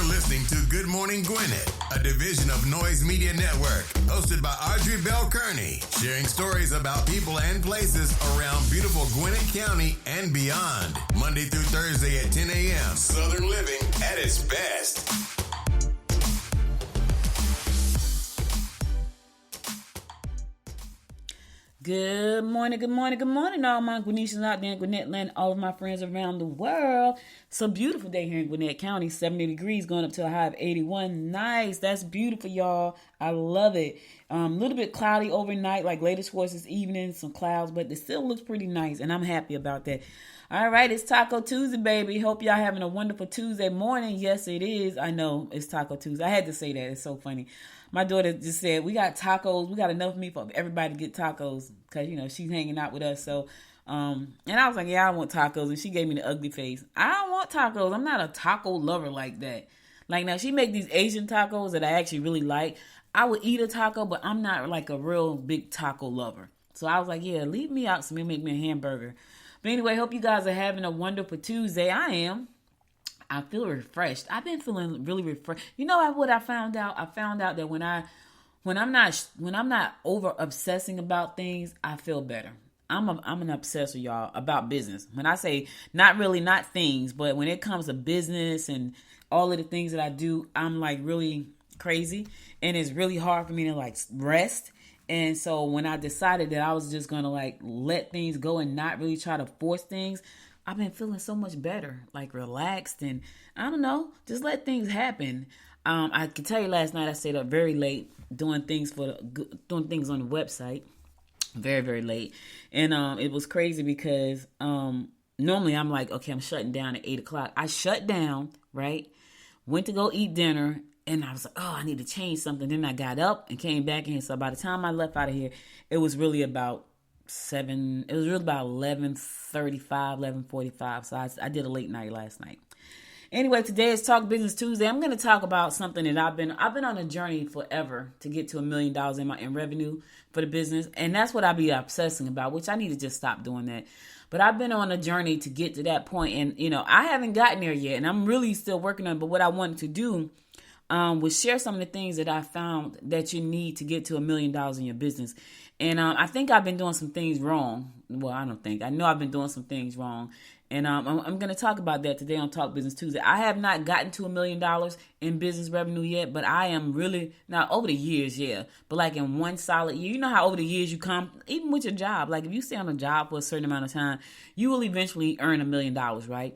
You're listening to Good Morning Gwinnett, a division of Noise Media Network, hosted by Audrey Bell Kearney, sharing stories about people and places around beautiful Gwinnett County and beyond. Monday through Thursday at 10 a.m. Southern living at its best. Good morning, good morning, good morning, all my Gwinnetians out there in Gwinnett land, all of my friends around the world. It's a beautiful day here in Gwinnett County, 70 degrees, going up to a high of 81. Nice, that's beautiful, y'all. I love it. A little bit cloudy overnight, like later towards this evening, some clouds, but it still looks pretty nice, and I'm happy about that. All right, it's Taco Tuesday, baby. Hope y'all having a wonderful Tuesday morning. Yes, it is. I know, it's Taco Tuesday. I had to say that. It's so funny. My daughter just said, we got tacos. We got enough meat for everybody to get tacos because, you know, she's hanging out with us. So, and I was like, yeah, I want tacos. And she gave me the ugly face. I don't want tacos. I'm not a taco lover like that. Like, now, she make these Asian tacos that I actually really like. I would eat a taco, but I'm not like a real big taco lover. So I was like, yeah, leave me out so maybe make me a hamburger. But anyway, hope you guys are having a wonderful Tuesday. I am. I feel refreshed. I've been feeling really refreshed. You know what I found out? I found out that when I'm not over obsessing about things, I feel better. I'm an obsessor, y'all, about business. When I say not things, but when it comes to business and all of the things that I do, I'm like really crazy, and it's really hard for me to like rest. And so when I decided that I was just going to like let things go and not really try to force things, I've been feeling so much better, like relaxed, and I don't know, just let things happen. I can tell you last night I stayed up very late doing things on the website, very, very late. And it was crazy because normally I'm like, okay, I'm shutting down at 8 o'clock. I shut down, right? Went to go eat dinner, and I was like, oh, I need to change something. Then I got up and came back in. So by the time I left out of here, it was really about 11:35, 11:45. So I did a late night last night. Anyway, today is Talk Business Tuesday. I'm going to talk about something that I've been on a journey forever to get to $1 million in revenue for the business. And that's what I be obsessing about, which I need to just stop doing that. But I've been on a journey to get to that point, and you know, I haven't gotten there yet, and I'm really still working on it. But what I wanted to do was share some of the things that I found that you need to get to $1 million in your business. And I think I've been doing some things wrong. Well, I know I've been doing some things wrong. And I'm going to talk about that today on Talk Business Tuesday. I have not gotten to $1 million in business revenue yet, but I am really, now over the years, yeah. But like in one solid year, you know how over the years you come, even with your job, like if you stay on a job for a certain amount of time, you will eventually earn $1 million, right?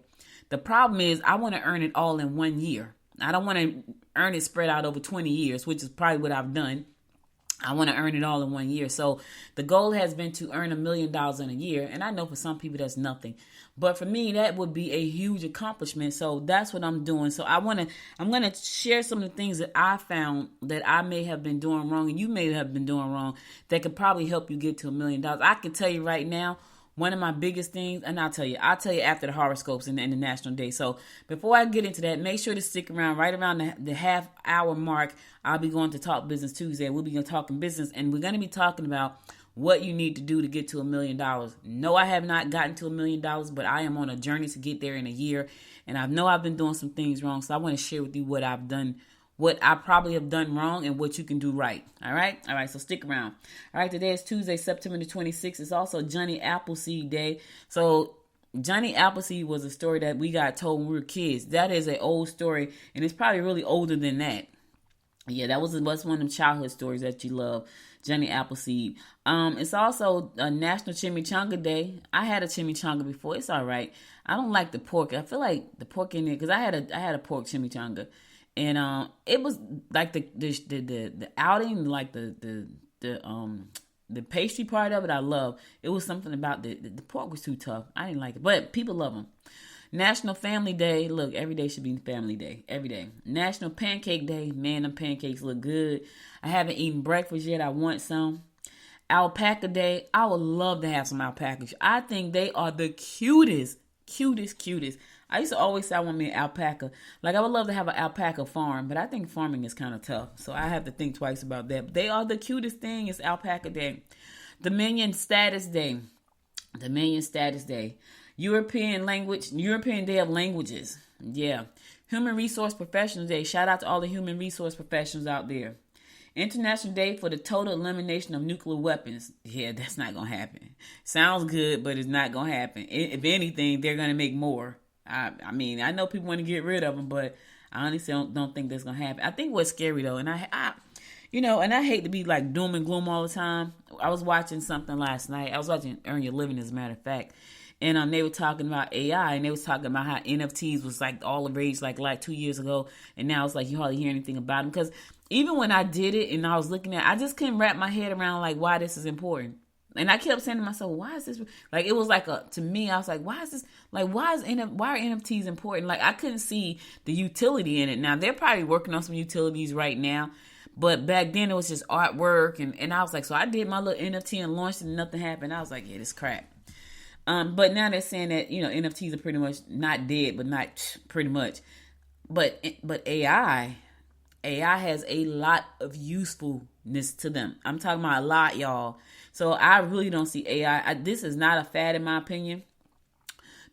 The problem is I want to earn it all in 1 year. I don't want to earn it spread out over 20 years, which is probably what I've done. I want to earn it all in 1 year. So the goal has been to earn $1 million in a year. And I know for some people that's nothing. But for me, that would be a huge accomplishment. So that's what I'm doing. So I'm going to share some of the things that I found that I may have been doing wrong and you may have been doing wrong that could probably help you get to $1 million. I can tell you right now, one of my biggest things, and I'll tell you after the horoscopes and the National Day. So before I get into that, make sure to stick around. Right around the half hour mark, I'll be going to Talk Business Tuesday. We'll be talking business, and we're going to be talking about what you need to do to get to $1 million. No, I have not gotten to $1 million, but I am on a journey to get there in a year. And I know I've been doing some things wrong, so I want to share with you what I've done, what I probably have done wrong, and what you can do right. All right, so stick around. All right, today is Tuesday, September the 26th. It's also Johnny Appleseed Day. So Johnny Appleseed was a story that we got told when we were kids. That is an old story, and it's probably really older than that. Yeah, that's one of them childhood stories that you love, Johnny Appleseed. It's also a National Chimichanga Day. I had a chimichanga before. It's all right. I don't like the pork. I feel like the pork in there because I had a pork chimichanga. And it was like the outing, like the pastry part of it, I love. It was something about the pork was too tough. I didn't like it, but people love them. National Family Day. Look, every day should be Family Day. Every day. National Pancake Day. Man, them pancakes look good. I haven't eaten breakfast yet. I want some. Alpaca Day. I would love to have some alpacas. I think they are the cutest. I used to always say I want me an alpaca. Like, I would love to have an alpaca farm, but I think farming is kind of tough. So I have to think twice about that. But they are the cutest thing. It's Alpaca Day. Dominion Status Day. European Day of Languages. Yeah. Human Resource Professionals Day. Shout out to all the human resource professionals out there. International Day for the Total Elimination of Nuclear Weapons. Yeah, that's not going to happen. Sounds good, but it's not going to happen. If anything, they're going to make more. I mean, I know people want to get rid of them, but I honestly don't think that's going to happen. I think what's scary, though, and I hate to be like doom and gloom all the time. I was watching something last night. I was watching Earn Your Living, as a matter of fact. And they were talking about AI, and they was talking about how NFTs was like all the rage like 2 years ago, and now it's like you hardly hear anything about them. Because even when I did it and I was looking at it, I just couldn't wrap my head around like why this is important. And I kept saying to myself, why is this? Like, it was like to me, I was like, why is this? Like, why are NFTs important? Like, I couldn't see the utility in it. Now, they're probably working on some utilities right now. But back then, it was just artwork. And I was like, so I did my little NFT and launched it and nothing happened. I was like, yeah, this crap. But now they're saying that, NFTs are pretty much not dead, but not pretty much. But AI has a lot of usefulness to them. I'm talking about a lot, y'all. So I really don't see AI. This is not a fad in my opinion,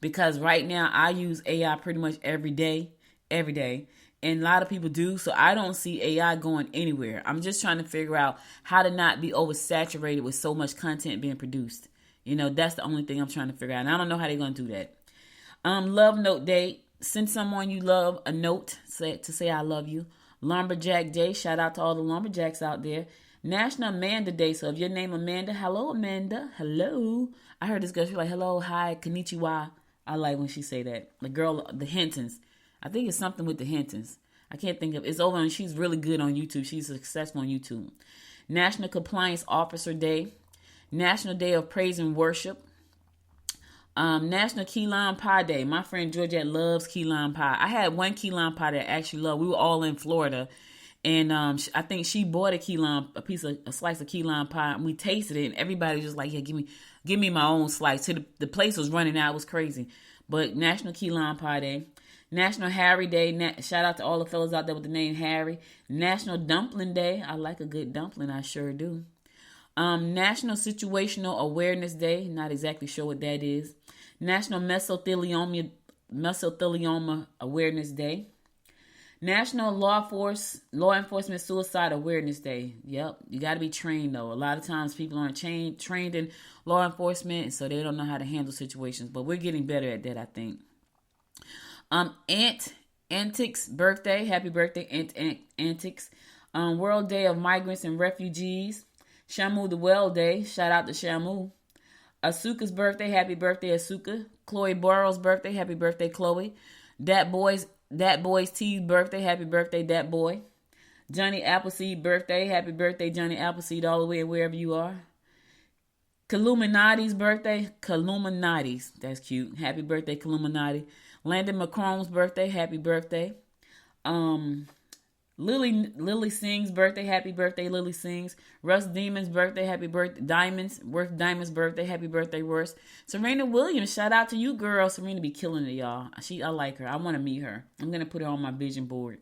because right now I use AI pretty much every day, and a lot of people do. So I don't see AI going anywhere. I'm just trying to figure out how to not be oversaturated with so much content being produced. That's the only thing I'm trying to figure out. And I don't know how they're going to do that. Love Note Day. Send someone you love a note to say I love you. Lumberjack Day. Shout out to all the lumberjacks out there. National Amanda Day. So if your name Amanda, hello Amanda. Hello. I heard this girl, she's like, hello, hi, konnichiwa. I like when she say that. The girl, the Hintons. I think it's something with the Hintons. I can't think of it. It's over, and she's really good on YouTube. She's successful on YouTube. National Compliance Officer Day. National Day of Praise and Worship. National Key Lime Pie Day. My friend Georgette loves key lime pie. I had one key lime pie that I actually loved. We were all in Florida, and I think she bought a slice of key lime pie, and we tasted it, and everybody was just like, yeah, give me my own slice. So the place was running out. It was crazy. But National Key Lime Pie Day. National Harry Day. Shout out to all the fellas out there with the name Harry. National Dumpling Day. I like a good dumpling. I sure do. National Situational Awareness Day. Not exactly sure what that is. National Mesothelioma Awareness Day. National Law Enforcement Suicide Awareness Day. Yep, you got to be trained though. A lot of times people aren't trained in law enforcement, and so they don't know how to handle situations. But we're getting better at that, I think. Antics birthday. Happy birthday, Antics. World Day of Migrants and Refugees. Shamu the Well Day. Shout out to Shamu. Asuka's birthday. Happy birthday, Asuka. Chloe Burrow's birthday. Happy birthday, Chloe. That Boy's T's birthday. Happy birthday, that boy. Johnny Appleseed birthday. Happy birthday, Johnny Appleseed, all the way wherever you are. Caluminati's birthday. Caluminati's. That's cute. Happy birthday, Caluminati. Landon McCrone's birthday. Happy birthday. Lily Singh's birthday. Happy birthday, Lily Singh's. Russ Demon's birthday. Happy birthday. Worth Diamond's birthday. Happy birthday, Russ. Serena Williams. Shout out to you, girl. Serena be killing it, y'all. I like her. I want to meet her. I'm going to put her on my vision board.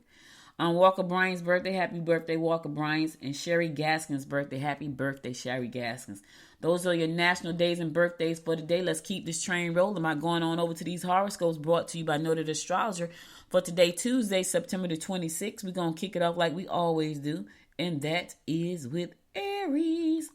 Walker Bryant's birthday. Happy birthday, Walker Bryant's. And Sherry Gaskins' birthday. Happy birthday, Sherry Gaskins. Those are your national days and birthdays for today. Let's keep this train rolling by going on over to these horoscopes brought to you by Noted Astrologer. For today, Tuesday, September the 26th, we're going to kick it off like we always do. And that is with Aries.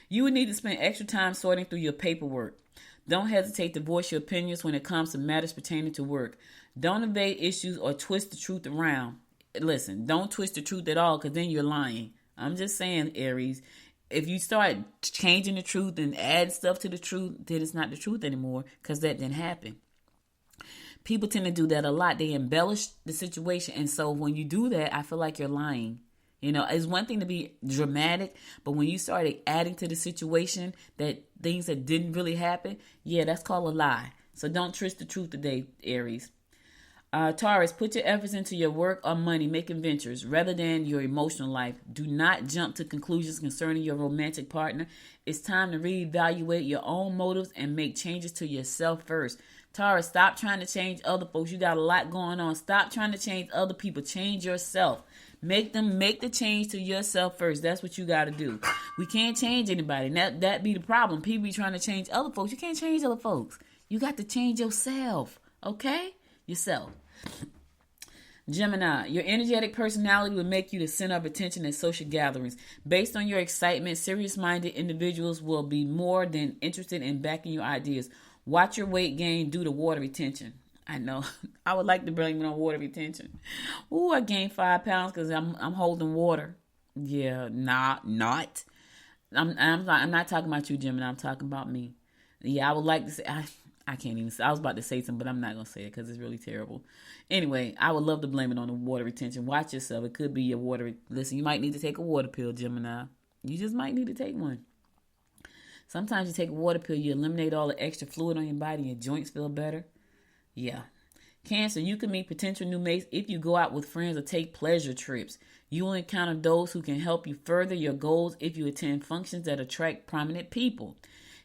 You would need to spend extra time sorting through your paperwork. Don't hesitate to voice your opinions when it comes to matters pertaining to work. Don't evade issues or twist the truth around. Listen, don't twist the truth at all, because then you're lying. I'm just saying, Aries. If you start changing the truth and add stuff to the truth, then it's not the truth anymore, because that didn't happen. People tend to do that a lot. They embellish the situation. And so when you do that, I feel like you're lying. It's one thing to be dramatic, but when you start adding to the situation that things that didn't really happen, yeah, that's called a lie. So don't twist the truth today, Aries. Taurus, put your efforts into your work or money making ventures rather than your emotional life. Do not jump to conclusions concerning your romantic partner. It's time to reevaluate your own motives and make changes to yourself first. Taurus, stop trying to change other folks. You got a lot going on. Stop trying to change other people. Change yourself. Make the change to yourself first. That's what you got to do. We can't change anybody. That be the problem. People be trying to change other folks. You can't change other folks. You got to change yourself. Okay? Yourself. Gemini, your energetic personality will make you the center of attention at social gatherings. Based on your excitement, serious-minded individuals will be more than interested in backing your ideas. Watch your weight gain due to water retention. I know. I would like to blame it on water retention. Ooh, I gained 5 pounds because I'm holding water. Yeah, not. I'm not talking about you, Gemini. I'm talking about me. Yeah, I would like to say. I can't even say. I was about to say something, but I'm not going to say it because it's really terrible. Anyway, I would love to blame it on the water retention. Watch yourself. It could be your water. Listen, you might need to take a water pill, Gemini. You just might need to take one. Sometimes you take a water pill, you eliminate all the extra fluid on your body, and your joints feel better. Yeah. Cancer, you can meet potential new mates if you go out with friends or take pleasure trips. You will encounter those who can help you further your goals if you attend functions that attract prominent people.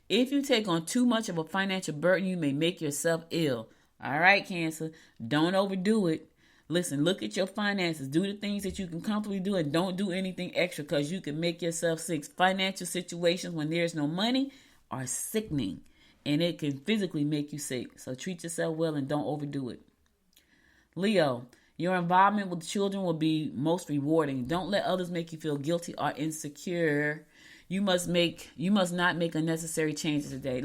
If you take on too much of a financial burden, you may make yourself ill. All right, Cancer, don't overdo it. Listen, look at your finances. Do the things that you can comfortably do and don't do anything extra because you can make yourself sick. Financial situations when there's no money are sickening and it can physically make you sick. So treat yourself well and don't overdo it. Leo, your involvement with children will be most rewarding. Don't let others make you feel guilty or insecure. You must not make unnecessary changes today.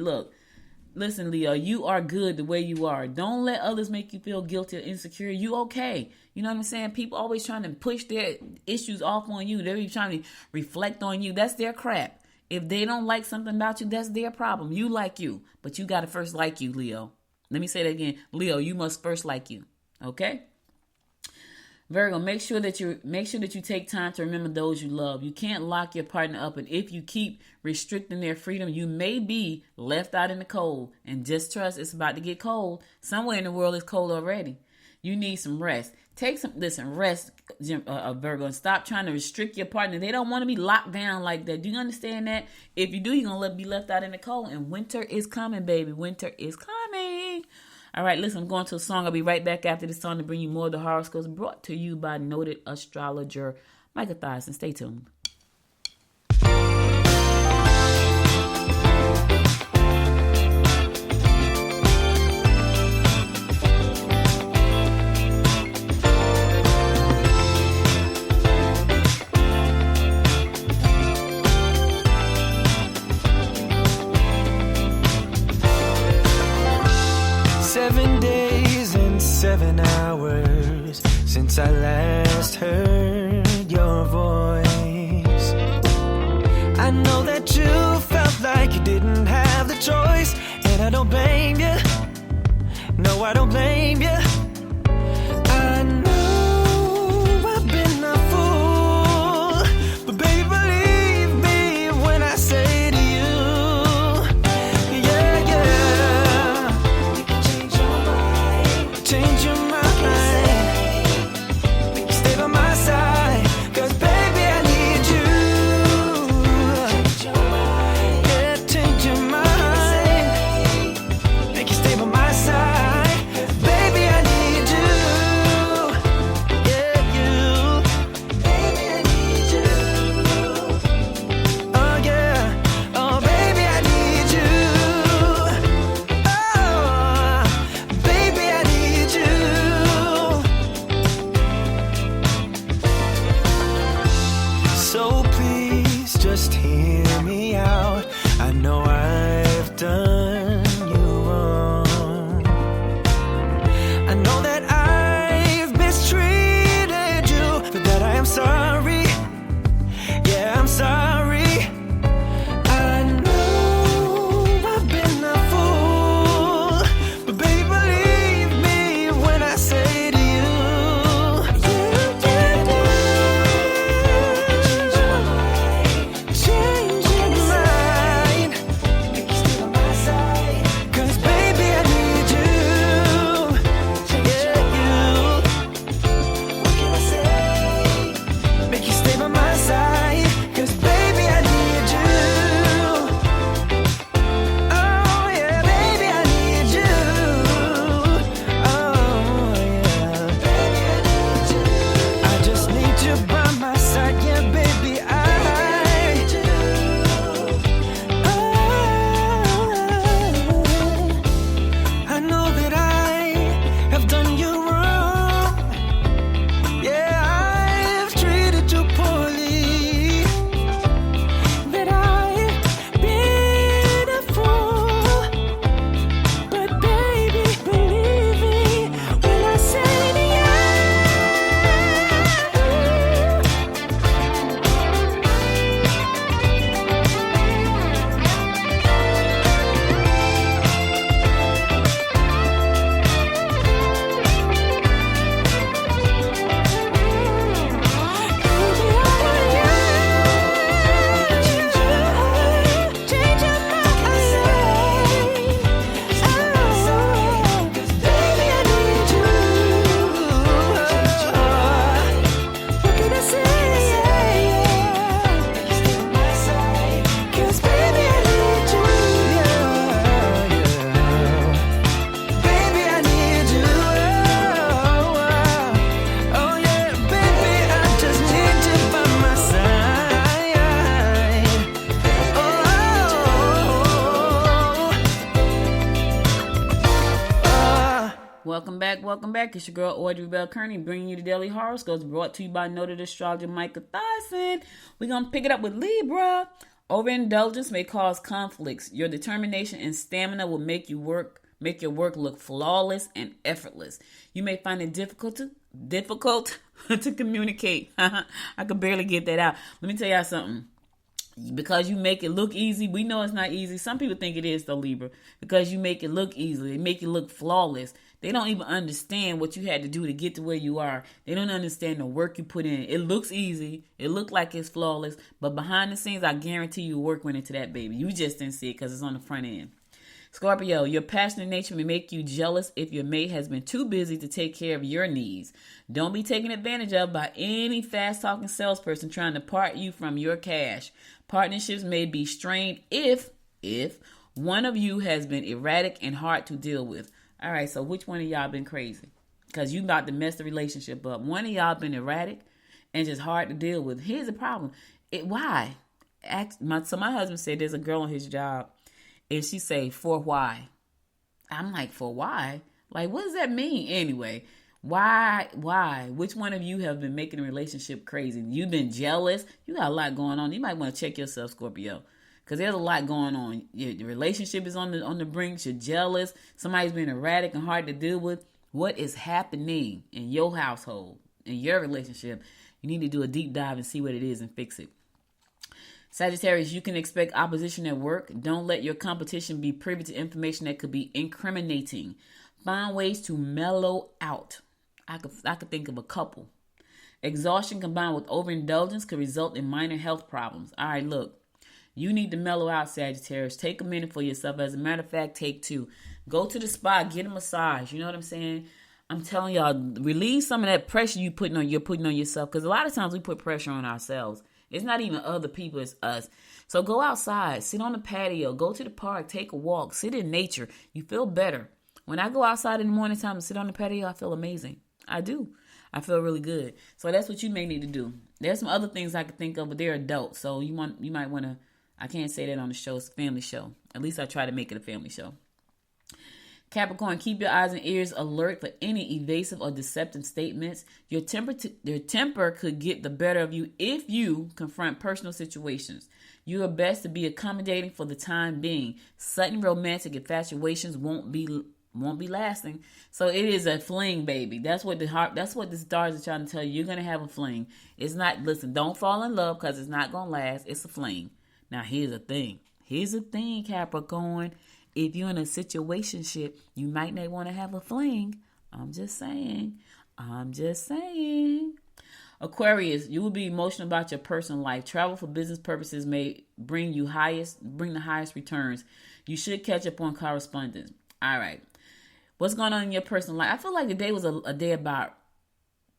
Listen, Leo, you are good the way you are. Don't let others make you feel guilty or insecure. You okay. You know what I'm saying? People always trying to push their issues off on you. They're trying to reflect on you. That's their crap. If they don't like something about you, that's their problem. You like you, but you got to first like you, Leo. Let me say that again. Leo, you must first like you. Okay? Virgo, make sure that you take time to remember those you love. You can't lock your partner up, and if you keep restricting their freedom, you may be left out in the cold. And just trust, it's about to get cold. Somewhere in the world it's cold already. You need some rest. Rest, Virgo, and stop trying to restrict your partner. They don't want to be locked down like that. Do you understand that? If you do, you're going to be left out in the cold, and winter is coming, baby. Winter is coming. All right, listen, I'm going to a song. I'll be right back after this song to bring you more of the horoscopes brought to you by noted astrologer Michael Thyssen. Stay tuned. Since I last heard your voice, I know that you felt like you didn't have the choice, and I don't blame you. No, I don't blame you. I know I've been a fool, but baby, believe me when I say to you, yeah, yeah, you can change your mind, change your mind. Change your mind, make you stay by my side. Baby, I need welcome back. It's your girl Audrey Bell Kearney bringing you the Daily Horoscopes brought to you by noted astrologer Micah Thyssen. We're going to pick it up with Libra. Overindulgence may cause conflicts. Your determination and stamina will make your work look flawless and effortless. You may find it difficult to communicate. I could barely get that out. Let me tell y'all something. Because you make it look easy, we know it's not easy. Some people think it is, though, Libra. Because you make it look easy, they make it look flawless. They don't even understand what you had to do to get to where you are. They don't understand the work you put in. It looks easy. It looks like it's flawless. But behind the scenes, I guarantee you work went into that, baby. You just didn't see it because it's on the front end. Scorpio, your passionate nature may make you jealous if your mate has been too busy to take care of your needs. Don't be taken advantage of by any fast-talking salesperson trying to part you from your cash. Partnerships may be strained if one of you has been erratic and hard to deal with. All right, so which one of y'all been crazy? Because you about to mess the relationship up. One of y'all been erratic and just hard to deal with. Here's the problem. Why? My husband said there's a girl on his job. And she say, for why? I'm like, for why? Like, what does that mean anyway? Why? Which one of you have been making a relationship crazy? You've been jealous? You got a lot going on. You might want to check yourself, Scorpio. Because there's a lot going on. Your relationship is on the brink. You're jealous. Somebody's been erratic and hard to deal with. What is happening in your household, in your relationship? You need to do a deep dive and see what it is and fix it. Sagittarius, you can expect opposition at work. Don't let your competition be privy to information that could be incriminating. Find ways to mellow out. I could think of a couple. Exhaustion combined with overindulgence could result in minor health problems. All right, look. You need to mellow out, Sagittarius. Take a minute for yourself. As a matter of fact, take 2. Go to the spa, get a massage. You know what I'm saying? I'm telling y'all, release some of that pressure you're putting on yourself. Because a lot of times we put pressure on ourselves. It's not even other people, it's us. So go outside, sit on the patio, go to the park, take a walk, sit in nature. You feel better. When I go outside in the morning time and sit on the patio, I feel amazing. I do. I feel really good. So that's what you may need to do. There's some other things I could think of, but they're adults. So you might want to, I can't say that on the show. It's a family show. At least I try to make it a family show. Capricorn, keep your eyes and ears alert for any evasive or deceptive statements. Your temper could get the better of you if you confront personal situations. You are best to be accommodating for the time being. Sudden romantic infatuations won't be lasting. So it is a fling, baby. That's what the stars are trying to tell you. You're gonna have a fling. It's not. Listen, don't fall in love because it's not gonna last. It's a fling. Now here's the thing. Capricorn. If you're in a situationship, you might not want to have a fling. I'm just saying. Aquarius, you will be emotional about your personal life. Travel for business purposes may bring the highest returns. You should catch up on correspondence. All right. What's going on in your personal life? I feel like today was a day about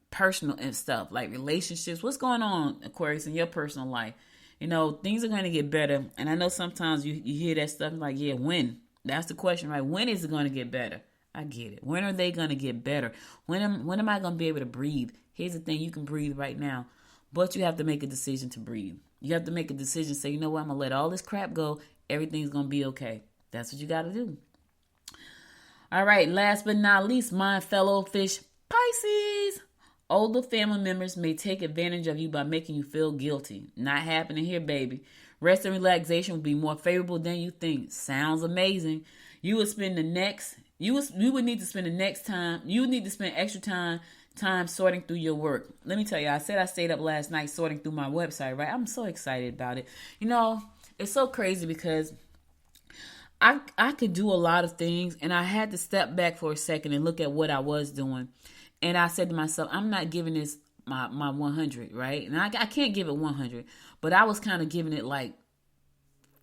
personal and stuff, like relationships. What's going on, Aquarius, in your personal life? You know, things are going to get better. And I know sometimes you hear that stuff like, yeah, when? That's the question, right? When is it going to get better? I get it. When are they going to get better? When am I going to be able to breathe? Here's the thing. You can breathe right now, but you have to make a decision to breathe. You have to make a decision. Say, you know what? I'm going to let all this crap go. Everything's going to be okay. That's what you got to do. All right. Last but not least, my fellow fish, Pisces. Older family members may take advantage of you by making you feel guilty. Not happening here, baby. Rest and relaxation will be more favorable than you think. Sounds amazing. You would need to spend extra time sorting through your work. Let me tell you, I said I stayed up last night sorting through my website, right? I'm so excited about it. You know, it's so crazy because I could do a lot of things, and I had to step back for a second and look at what I was doing. And I said to myself, I'm not giving this my 100, right? And I can't give it 100, but I was kind of giving it like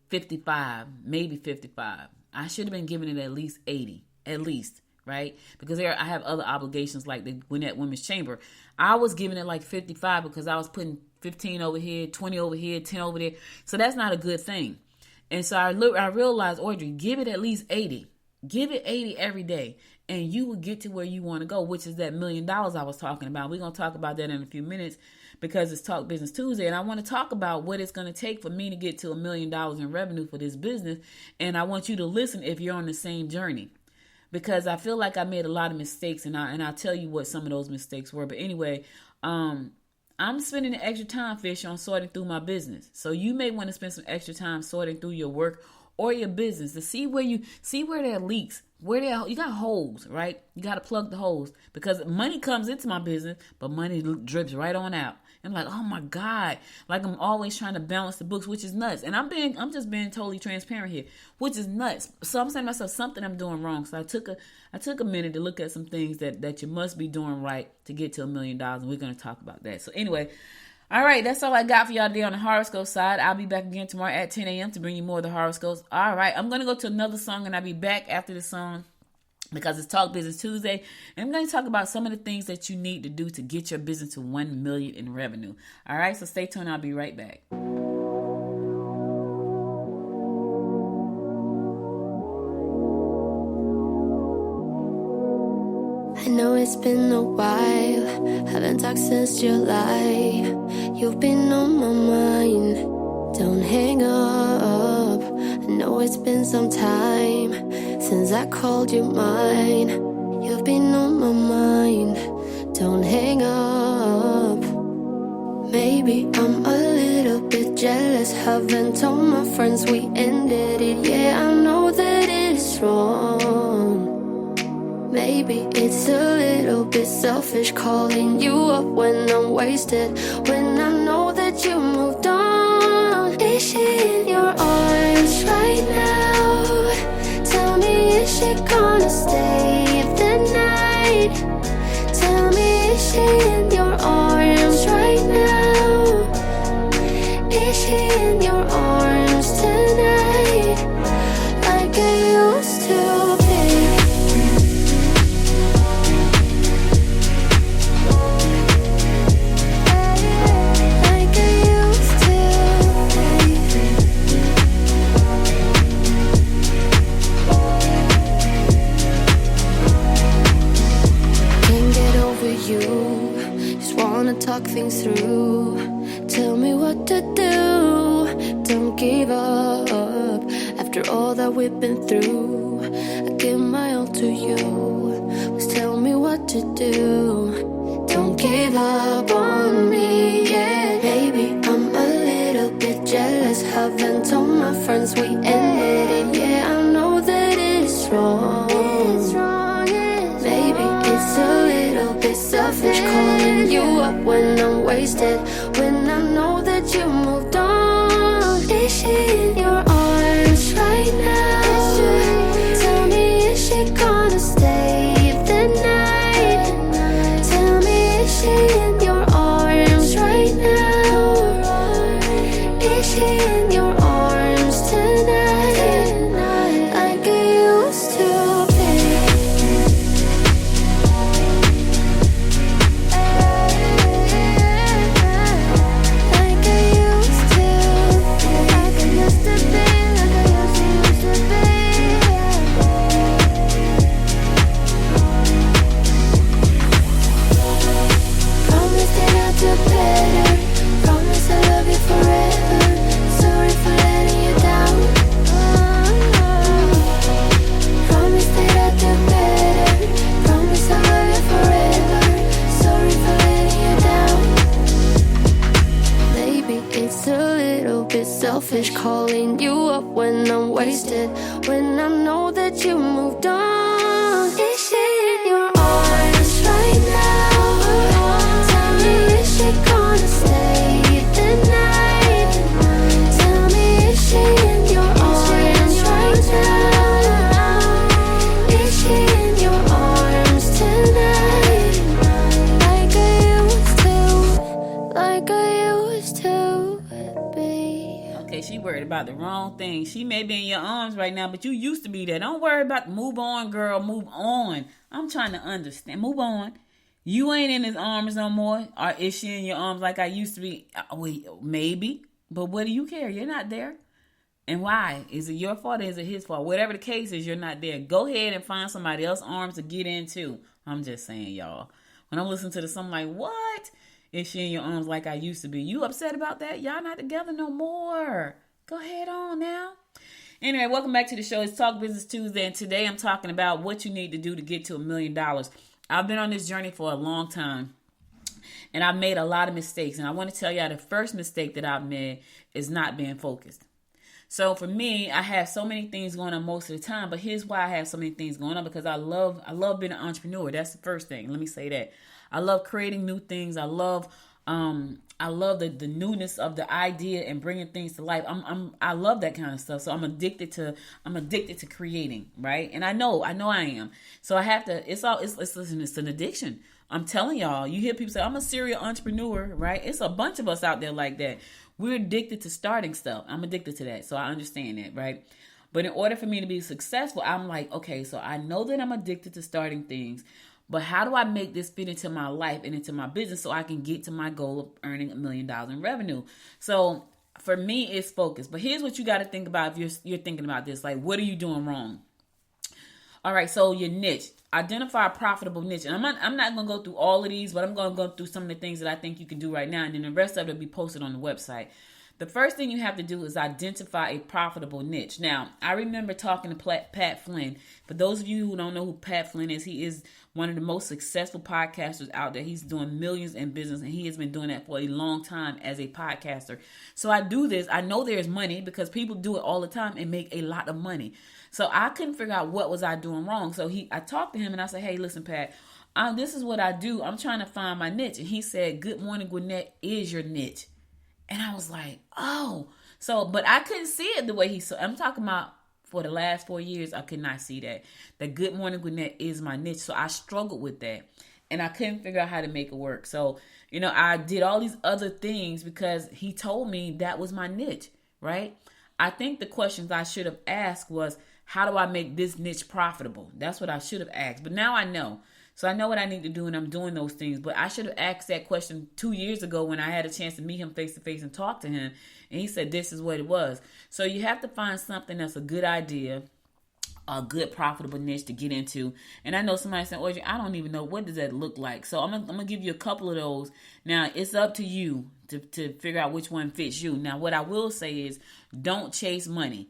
55, maybe 55. I should have been giving it at least 80, at least, right? Because I have other obligations like the Gwinnett Women's Chamber. I was giving it like 55 because I was putting 15 over here, 20 over here, 10 over there. So that's not a good thing. And so I realized, Audrey, give it at least 80. Give it 80 every day. And you will get to where you want to go, which is that $1 million I was talking about. We're going to talk about that in a few minutes because it's Talk Business Tuesday. And I want to talk about what it's going to take for me to get to $1 million in revenue for this business. And I want you to listen if you're on the same journey. because I feel like I made a lot of mistakes, and I'll tell you what some of those mistakes were. But anyway, I'm spending the extra time, Fish, on sorting through my business. So you may want to spend some extra time sorting through your work or your business to see where there are leaks, you got holes, right? You got to plug the holes, because money comes into my business, but money drips right on out. And I'm like, oh my God, like I'm always trying to balance the books, which is nuts. And I'm just being totally transparent here, which is nuts. So I'm saying to myself, something I'm doing wrong. So I took a minute to look at some things that you must be doing right to get to $1 million. And we're going to talk about that. So anyway, all right, that's all I got for y'all today on the horoscope side. I'll be back again tomorrow at 10 a.m. to bring you more of the horoscopes. All right, I'm going to go to another song, and I'll be back after the song, because it's Talk Business Tuesday. And I'm going to talk about some of the things that you need to do to get your business to 1 million in revenue. All right, so stay tuned. I'll be right back. I know it's been a while, haven't talked since July. You've been on my mind, don't hang up. I know it's been some time since I called you mine. You've been on my mind, don't hang up. Maybe I'm a little bit jealous, haven't told my friends we ended it. Yeah, I know that it's wrong. Maybe it's a little bit selfish calling you up when I'm wasted, when I know that you moved on. Is she in your arms right now? Tell me, is she gonna stay the night? Tell me, is she in your arms right now? Is she in your arms tonight, like I used to be? Talk things through, tell me what to do. Don't give up after all that we've been through. I give my all to you, just tell me what to do. Don't give up on me yet. Maybe I'm a little bit jealous, haven't told my friends we ended it. Yeah, I know that it's wrong. Maybe it's a little bit selfish calling you up when I'm wasted, when I know that you moved on. Is she in your arms right now? Tell me, is she gonna stay the night? Tell me, is she in your arms right now? Is she in your arms tonight, like I used to be? Selfish calling you up when I'm wasted, when I know that you moved on. Is she in your arms right now? Tell me, is she gonna stay the night? Tell me, is she in your arms right now? Is she in your arms tonight, like I used to, like I used to be? Okay, she worried about the wrong thing. She may be in your arms right now, but you used to be there. Don't worry about move on, girl. Move on. I'm trying to understand. Move on. You ain't in his arms no more. Or is she in your arms like I used to be? Wait, maybe. But what do you care? You're not there. And why? Is it your fault or is it his fault? Whatever the case is, you're not there. Go ahead and find somebody else's arms to get into. I'm just saying, y'all. When I'm listening to this, I'm like, what? Is she in your arms like I used to be? You upset about that? Y'all not together no more. Go ahead on now. Anyway, welcome back to the show. It's Talk Business Tuesday, and today I'm talking about what you need to do to get to $1 million. I've been on this journey for a long time, and I've made a lot of mistakes. And I want to tell you the first mistake that I've made is not being focused. So for me, I have so many things going on most of the time, but here's why I have so many things going on, because I love being an entrepreneur. That's the first thing. Let me say that. I love creating new things. I love the newness of the idea and bringing things to life. I love that kind of stuff. So I'm addicted to creating, right? And I know I am. So I have to, it's an addiction. I'm telling y'all, you hear people say, I'm a serial entrepreneur, right? It's a bunch of us out there like that. We're addicted to starting stuff. I'm addicted to that. So I understand that, right? But in order for me to be successful, I'm like, okay, so I know that I'm addicted to starting things, but how do I make this fit into my life and into my business so I can get to my goal of earning $1 million in revenue? So for me, it's focus. But here's what you got to think about if you're thinking about this. Like, what are you doing wrong? All right, so your niche. Identify a profitable niche. And I'm not going to go through all of these, but I'm going to go through some of the things that I think you can do right now. And then the rest of it will be posted on the website. The first thing you have to do is identify a profitable niche. Now, I remember talking to Pat Flynn. For those of you who don't know who Pat Flynn is, he is one of the most successful podcasters out there. He's doing millions in business, and he has been doing that for a long time as a podcaster. So I do this. I know there's money because people do it all the time and make a lot of money. So I couldn't figure out what was I doing wrong. So I talked to him and I said, hey, listen, Pat, this is what I do. I'm trying to find my niche. And he said, Good Morning Gwinnett is your niche. And I was like, oh. So, but I couldn't see it the way he saw. I'm talking about for the last 4 years, I could not see that. That Good Morning Gwinnett is my niche. So I struggled with that. And I couldn't figure out how to make it work. So, I did all these other things because he told me that was my niche, right? I think the questions I should have asked was, how do I make this niche profitable? That's what I should have asked. But now I know. So I know what I need to do, and I'm doing those things. But I should have asked that question 2 years ago when I had a chance to meet him face to face and talk to him. And he said, this is what it was. So you have to find something that's a good idea, a good profitable niche to get into. And I know somebody said, Audrey, I don't even know, what does that look like? So I'm going to give you a couple of those. Now, it's up to you to figure out which one fits you. Now, what I will say is, don't chase money.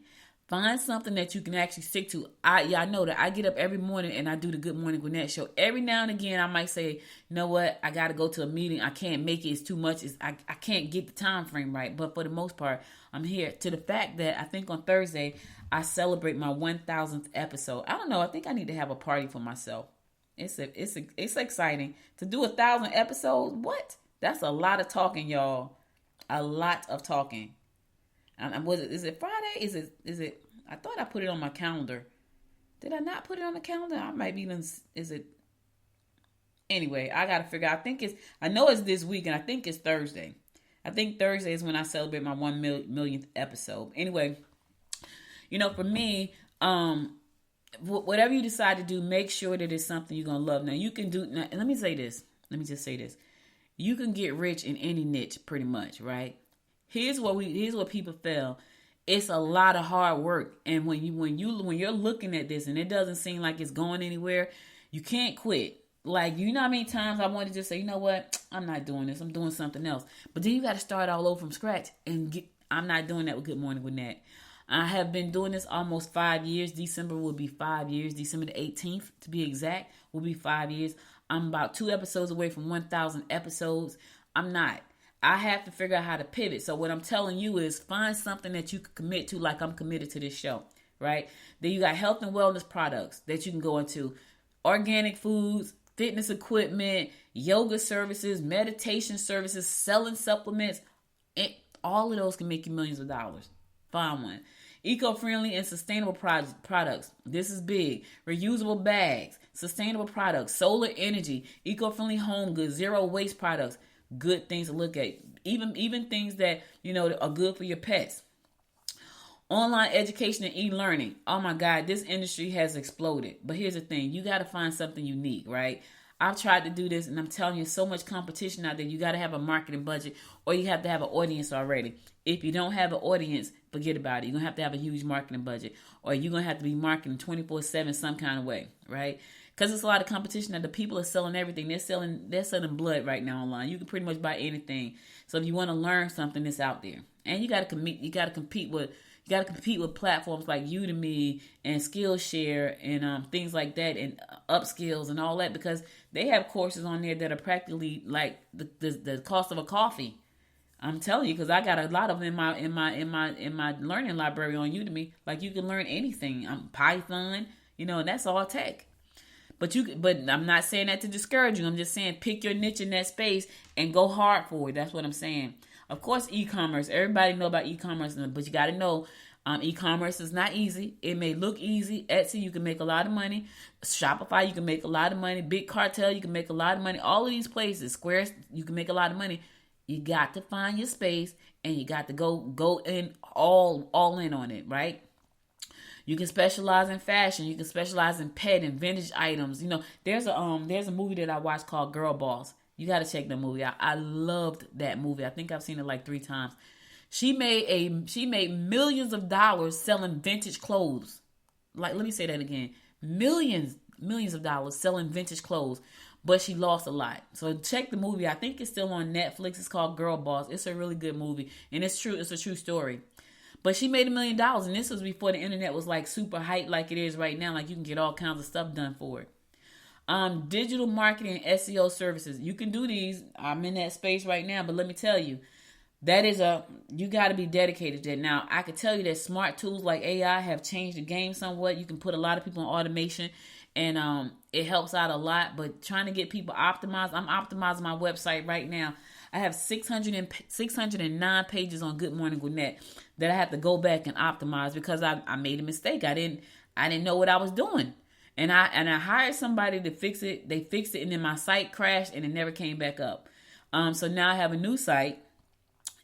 Find something that you can actually stick to. I know that I get up every morning and I do the Good Morning Gwinnett show. Every now and again, I might say, you know what? I got to go to a meeting. I can't make it. It's too much. I can't get the time frame right. But for the most part, I'm here. To the fact that I think on Thursday, I celebrate my 1,000th episode. I don't know. I think I need to have a party for myself. It's exciting. To do 1,000 episodes, what? That's a lot of talking, y'all. A lot of talking. Is it Friday? Is it? I thought I put it on my calendar. Did I not put it on the calendar? I might be. Is it? Anyway, I gotta figure out. I know it's this week, and I think it's Thursday. I think Thursday is when I celebrate my 1 millionth episode. Anyway, for me, whatever you decide to do, make sure that it's something you're gonna love. Now you can do. Now, let me just say this. You can get rich in any niche, pretty much, right? Here's what people fail. It's a lot of hard work, and when you're looking at this and it doesn't seem like it's going anywhere, you can't quit. Like, you know how many times I wanted to just say, you know what, I'm not doing this. I'm doing something else. But then you got to start all over from scratch, and I'm not doing that with Good Morning Gwinnett. I have been doing this almost 5 years. December will be 5 years. December the 18th, to be exact, will be 5 years. I'm about 2 episodes away from 1,000 episodes. I'm not. I have to figure out how to pivot. So what I'm telling you is find something that you can commit to, like I'm committed to this show, right? Then you got health and wellness products that you can go into. Organic foods, fitness equipment, yoga services, meditation services, selling supplements. All of those can make you millions of dollars. Find one. Eco-friendly and sustainable products. This is big. Reusable bags, sustainable products, solar energy, eco-friendly home goods, zero waste products. Good things to look at. Even things that, are good for your pets. Online education and e-learning. Oh my God, this industry has exploded. But here's the thing. You got to find something unique, right? I've tried to do this, and I'm telling you, so much competition out there. You got to have a marketing budget, or you have to have an audience already. If you don't have an audience, forget about it. You're going to have a huge marketing budget, or you're going to have to be marketing 24/7 some kind of way, right? Because there's a lot of competition that the people are selling everything. They're selling blood right now online. You can pretty much buy anything. So if you want to learn something, it's out there. And you got to compete with, You got to compete with platforms like Udemy and Skillshare and things like that, and Upskills and all that, because they have courses on there that are practically like the cost of a coffee. I'm telling you, because I got a lot of them in my learning library on Udemy. Like, you can learn anything. Python, and that's all tech. But I'm not saying that to discourage you. I'm just saying pick your niche in that space and go hard for it. That's what I'm saying. Of course, e-commerce. Everybody know about e-commerce, but you got to know e-commerce is not easy. It may look easy. Etsy, you can make a lot of money. Shopify, you can make a lot of money. Big Cartel, you can make a lot of money. All of these places, Square, you can make a lot of money. You got to find your space, and you got to go in all in on it, right? You can specialize in fashion. You can specialize in pet and vintage items. There's a movie that I watched called Girl Boss. You got to check the movie out. I loved that movie. I think I've seen it like 3 times. She made millions of dollars selling vintage clothes. Like, let me say that again. Millions of dollars selling vintage clothes. But she lost a lot. So check the movie. I think it's still on Netflix. It's called Girl Boss. It's a really good movie. And it's true. It's a true story. But she made $1 million. And this was before the internet was like super hyped like it is right now. Like, you can get all kinds of stuff done for it. Digital marketing and SEO services. You can do these. I'm in that space right now. But let me tell you, you got to be dedicated to that. Now, I can tell you that smart tools like AI have changed the game somewhat. You can put a lot of people on automation, and it helps out a lot. But trying to get people optimized, I'm optimizing my website right now. I have 609 pages on Good Morning Gwinnett that I have to go back and optimize because I made a mistake. I didn't know what I was doing. And I hired somebody to fix it. They fixed it, and then my site crashed, and it never came back up. So now I have a new site,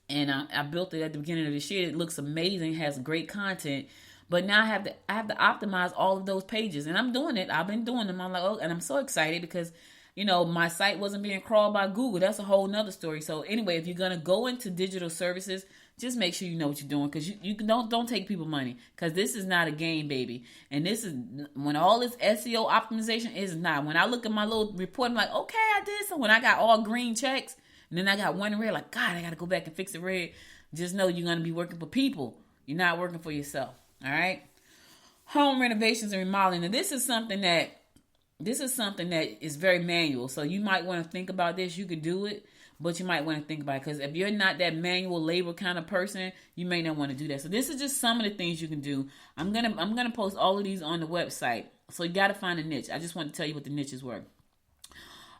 and I built it at the beginning of this year. It looks amazing, has great content. But now I have to optimize all of those pages, and I'm doing it. I've been doing them. I'm like, oh, and I'm so excited because my site wasn't being crawled by Google. That's a whole nother story. So anyway, if you're gonna go into digital services, just make sure you know what you're doing, because you don't take people money, because this is not a game, baby. And this is when all this SEO optimization is not. When I look at my little report, I'm like, okay, I did. So when I got all green checks, and then I got one red, like, God, I got to go back and fix it red. Just know you're going to be working for people. You're not working for yourself. All right. Home renovations and remodeling. And this is something that is very manual. So you might want to think about this. You could do it, but you might want to think about it, because if you're not that manual labor kind of person, you may not want to do that. So this is just some of the things you can do. I'm gonna post all of these on the website. So you got to find a niche. I just want to tell you what the niches were.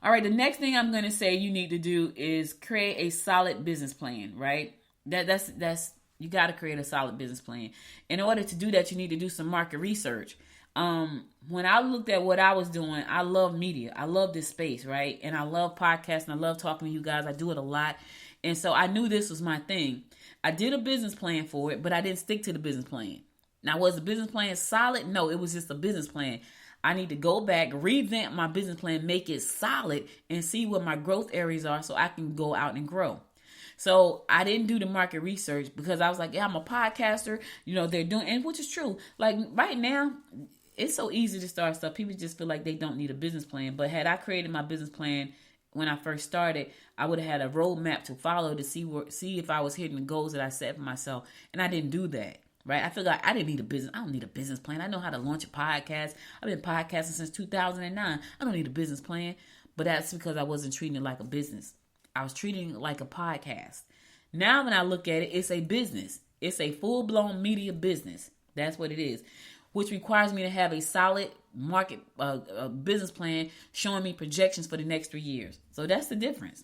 All right, the next thing I'm going to say you need to do is create a solid business plan, right? That's you got to create a solid business plan. In order to do that, you need to do some market research. When I looked at what I was doing, I love media. I love this space, right? And I love podcasting. I love talking to you guys. I do it a lot. And so I knew this was my thing. I did a business plan for it, but I didn't stick to the business plan. Now, was the business plan solid? No, it was just a business plan. I need to go back, revamp my business plan, make it solid, and see what my growth areas are so I can go out and grow. So I didn't do the market research because I was like, yeah, I'm a podcaster. They're doing, and which is true. Like right now, it's so easy to start stuff. People just feel like they don't need a business plan. But had I created my business plan when I first started, I would have had a roadmap to follow to see if I was hitting the goals that I set for myself. And I didn't do that. Right? I feel like I don't need a business plan. I know how to launch a podcast. I've been podcasting since 2009. I don't need a business plan. But that's because I wasn't treating it like a business. I was treating it like a podcast. Now when I look at it, it's a business. It's a full-blown media business. That's what it is. Which requires me to have a solid market business plan showing me projections for the next 3 years. So that's the difference.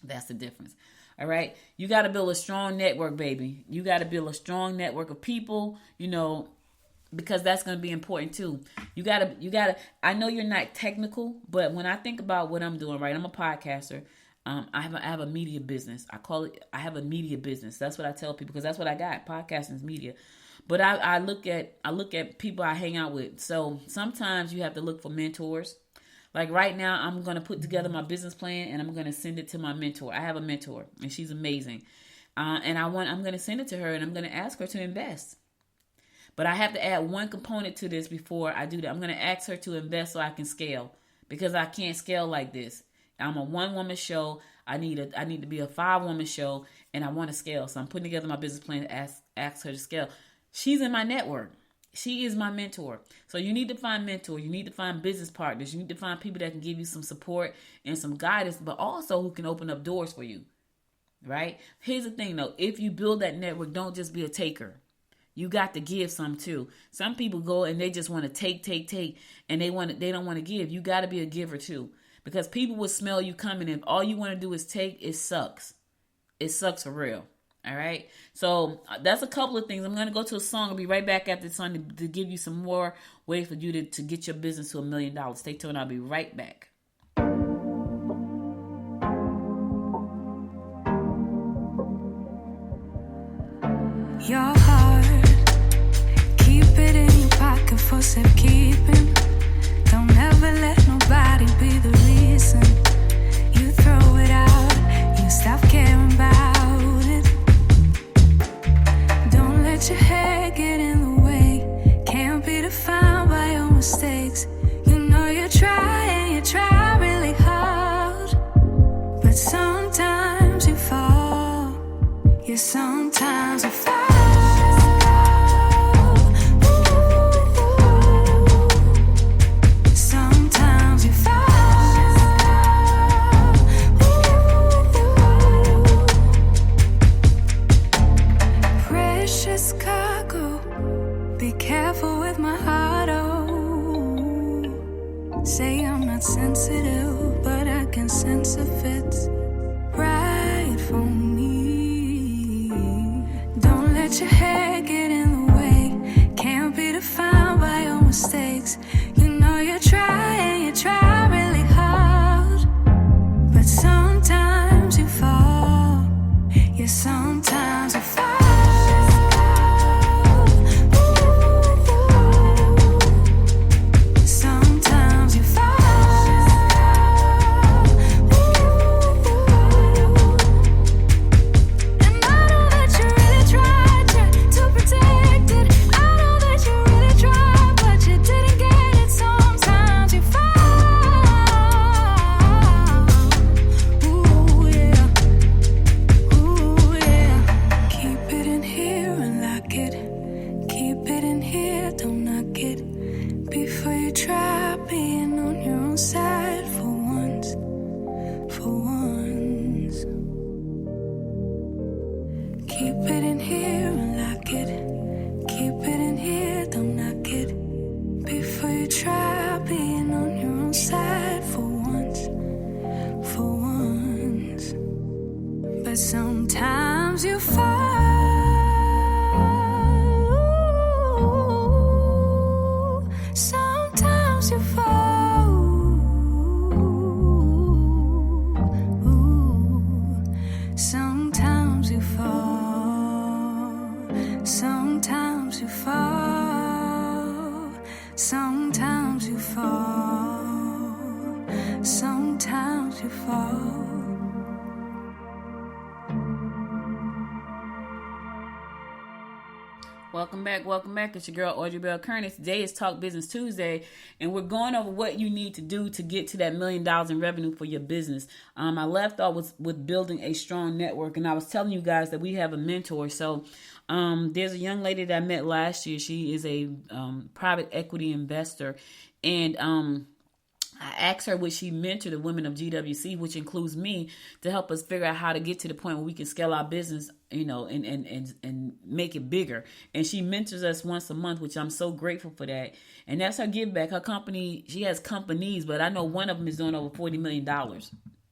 That's the difference. All right. You got to build a strong network, baby. You got to build a strong network of people, because that's going to be important too. You got to, I know you're not technical, but when I think about what I'm doing, right, I'm a podcaster. I have a media business. I have a media business. That's what I tell people, because that's what I got. Podcasting is media. But I look at people I hang out with. So sometimes you have to look for mentors. Like right now, I'm going to put together my business plan and I'm going to send it to my mentor. I have a mentor and she's amazing. And I'm going to send it to her and I'm going to ask her to invest. But I have to add one component to this before I do that. I'm going to ask her to invest so I can scale, because I can't scale like this. I'm a 1-woman show. I need to be a 5-woman show, and I want to scale. So I'm putting together my business plan to ask her to scale. She's in my network. She is my mentor. So you need to find mentors. You need to find business partners. You need to find people that can give you some support and some guidance, but also who can open up doors for you, right? Here's the thing, though. If you build that network, don't just be a taker. You got to give some, too. Some people go and they just want to take, and they don't want to give. You got to be a giver, too, because people will smell you coming. If all you want to do is take, it sucks. It sucks for real. All right. So that's a couple of things. I'm going to go to a song. I'll be right back after the song to give you some more ways for you to get your business to $1 million. Stay tuned. I'll be right back. Your heart, keep it in your pocket for safekeeping. Don't ever let nobody be the reason you throw it out. You stop caring about it. Don't let your head get in the way. Can't be defined by your mistakes. You know you try really hard, but sometimes you fall. Yeah, sometimes you fall. Say I'm not sensitive, but I can sense if it's right for me. Don't let your head get in the way. Can't be defined by your mistakes. You know you try really hard, but sometimes you fall. Yeah, sometimes you fall. Sometimes you fall. Sometimes you fall. Sometimes you fall. Sometimes you fall. Sometimes you fall. Sometimes you fall. Welcome back. It's your girl, Audrey Bell Kearney. Today is Talk Business Tuesday, and we're going over what you need to do to get to that $1 million in revenue for your business. I left off with building a strong network, and I was telling you guys that we have a mentor. So there's a young lady that I met last year. She is a private equity investor, and I asked her would she mentor the women of GWC, which includes me, to help us figure out how to get to the point where we can scale our business, and make it bigger. And she mentors us once a month, which I'm so grateful for that. And that's her give back. Her company, she has companies, but I know one of them is doing over $40 million.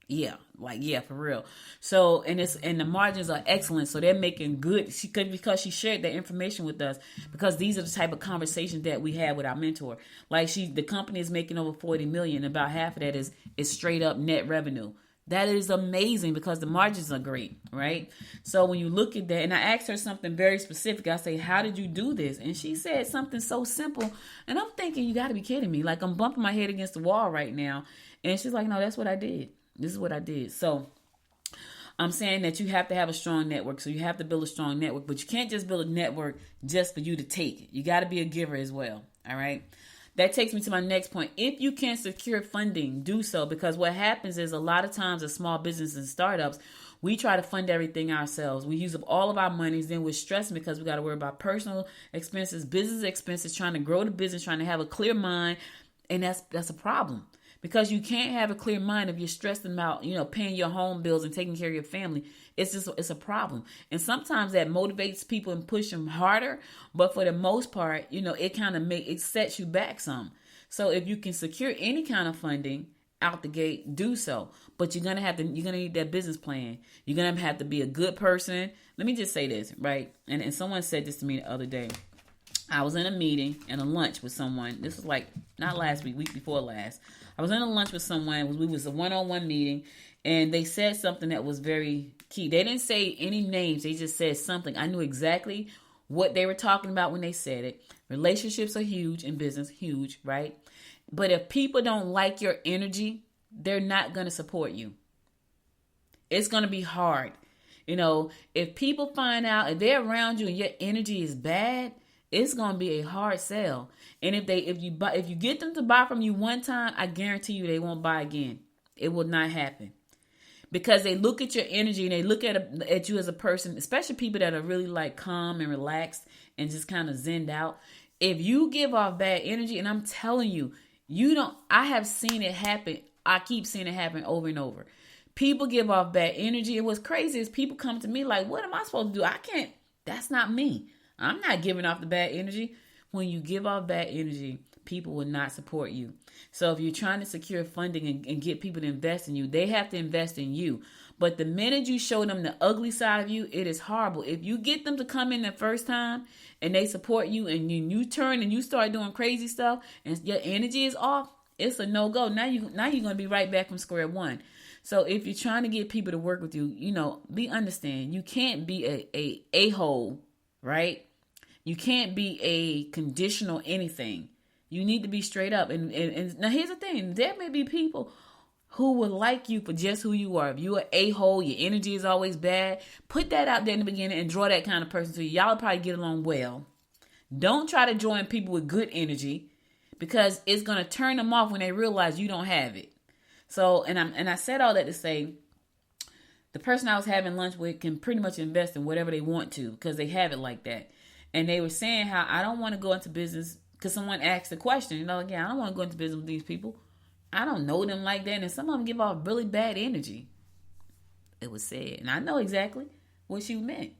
Yeah, for real. So, and the margins are excellent. So they're making good. Because she shared that information with us, because these are the type of conversations that we have with our mentor. Like the company is making over 40 million. About half of that is straight up net revenue. That is amazing because the margins are great, right? So when you look at that, and I asked her something very specific, I say, how did you do this? And she said something so simple. And I'm thinking, you got to be kidding me. Like, I'm bumping my head against the wall right now. And she's like, no, that's what I did. This is what I did. So I'm saying that you have to have a strong network. So you have to build a strong network, but you can't just build a network just for you to take it. You got to be a giver as well. All right. that takes me to my next point. If you can secure funding, do so, because what happens is a lot of times as small businesses and startups, we try to fund everything ourselves. We use up all of our monies, then we're stressing because we got to worry about personal expenses, business expenses, trying to grow the business, trying to have a clear mind, and that's a problem. Because you can't have a clear mind if you're stressed about, paying your home bills and taking care of your family. It's a problem. And sometimes that motivates people and push them harder. But for the most part, it kind of it sets you back some. So if you can secure any kind of funding out the gate, do so. But you're gonna need that business plan. You're gonna have to be a good person. Let me just say this, right? And someone said this to me the other day. I was in a meeting and a lunch with someone. This was like not last week before last. I was in a lunch with someone. We was a one-on-one meeting, and they said something that was very key. They didn't say any names. They just said something. I knew exactly what they were talking about when they said it. Relationships are huge in business, huge, right? But if people don't like your energy, they're not going to support you. It's going to be hard. If people find out, if they're around you and your energy is bad, it's going to be a hard sell. And if you get them to buy from you one time, I guarantee you they won't buy again. It will not happen. Because they look at your energy and they look at you as a person, especially people that are really like calm and relaxed and just kind of zenned out. If you give off bad energy, and I'm telling you, I have seen it happen. I keep seeing it happen over and over. People give off bad energy. And what's crazy is people come to me like, what am I supposed to do? I can't. That's not me. I'm not giving off the bad energy. When you give off bad energy, people will not support you. So if you're trying to secure funding and get people to invest in you, they have to invest in you. But the minute you show them the ugly side of you, it is horrible. If you get them to come in the first time and they support you and you turn and you start doing crazy stuff and your energy is off, it's a no-go. Now you're going to be right back from square one. So if you're trying to get people to work with you, understand. You can't be a hole, right? You can't be a conditional anything. You need to be straight up. And now here's the thing. There may be people who would like you for just who you are. If you're an a-hole, your energy is always bad, put that out there in the beginning and draw that kind of person to you. Y'all will probably get along well. Don't try to join people with good energy because it's going to turn them off when they realize you don't have it. So, and I said all that to say, the person I was having lunch with can pretty much invest in whatever they want to because they have it like that. And they were saying how I don't want to go into business because someone asked the question, I don't want to go into business with these people. I don't know them like that. And some of them give off really bad energy. It was said. And I know exactly what she meant,